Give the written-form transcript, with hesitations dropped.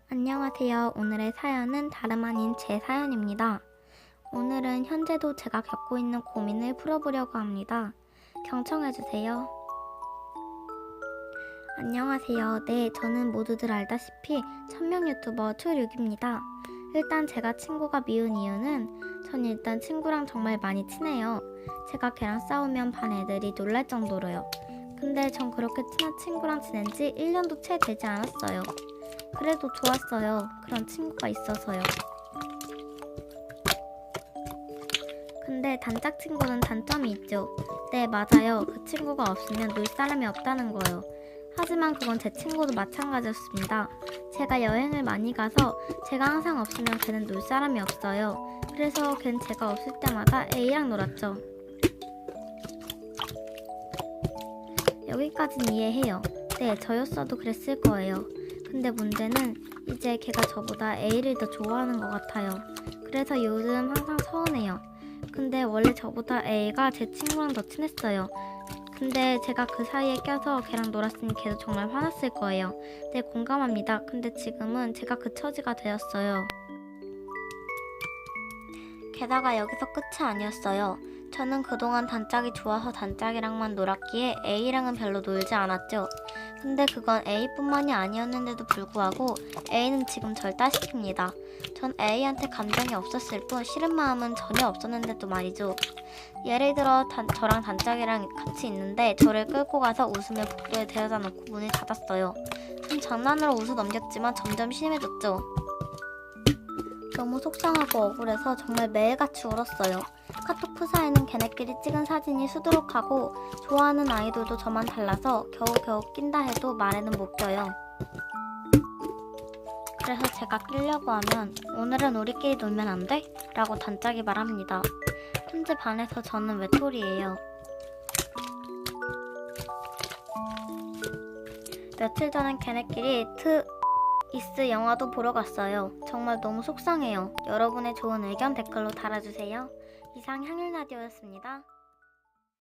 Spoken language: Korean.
안녕하세요. 오늘의 사연은 다름 아닌 제 사연입니다. 오늘은 현재도 제가 겪고 있는 고민을 풀어보려고 합니다. 경청해주세요. 안녕하세요. 네, 저는 모두들 알다시피 1000명 유튜버 투6입니다. 일단 제가 친구가 미운 이유는 전 일단 친구랑 정말 많이 친해요. 제가 걔랑 싸우면 반 애들이 놀랄 정도로요. 근데 전 그렇게 친한 친구랑 지낸 지 1년도 채 되지 않았어요. 그래도 좋았어요. 그런 친구가 있어서요. 근데 단짝 친구는 단점이 있죠. 네, 맞아요. 그 친구가 없으면 놀 사람이 없다는 거요. 하지만 그건 제 친구도 마찬가지였습니다. 제가 여행을 많이 가서 제가 항상 없으면 걔는 놀 사람이 없어요. 그래서 걔는 제가 없을 때마다 A랑 놀았죠. 여기까진 이해해요. 네, 저였어도 그랬을 거예요. 근데 문제는 이제 걔가 저보다 A를 더 좋아하는 것 같아요. 그래서 요즘 항상 서운해요. 근데 원래 저보다 A가 제 친구랑 더 친했어요. 근데 제가 그 사이에 껴서 걔랑 놀았으니 걔도 정말 화났을 거예요. 네, 공감합니다. 근데 지금은 제가 그 처지가 되었어요. 게다가 여기서 끝이 아니었어요. 저는 그동안 단짝이 좋아서 단짝이랑만 놀았기에 A랑은 별로 놀지 않았죠. 근데 그건 A뿐만이 아니었는데도 불구하고 A는 지금 절 따시킵니다. 전 A한테 감정이 없었을 뿐 싫은 마음은 전혀 없었는데도 말이죠. 예를 들어 저랑 단짝이랑 같이 있는데 저를 끌고 가서 웃으며 복도에 데려다 놓고 문을 닫았어요. 전 장난으로 웃어 넘겼지만 점점 심해졌죠. 너무 속상하고 억울해서 정말 매일같이 울었어요. 카톡 프사에는 걔네끼리 찍은 사진이 수두룩하고 좋아하는 아이돌도 저만 달라서 겨우겨우 낀다 해도 말에는 못 껴요. 그래서 제가 끼려고 하면 오늘은 우리끼리 놀면 안 돼? 라고 단짝이 말합니다. 현재 반에서 저는 외톨이에요. 며칠 전엔 걔네끼리 이스 영화도 보러 갔어요. 정말 너무 속상해요. 여러분의 좋은 의견 댓글로 달아주세요. 이상 향일라디오였습니다.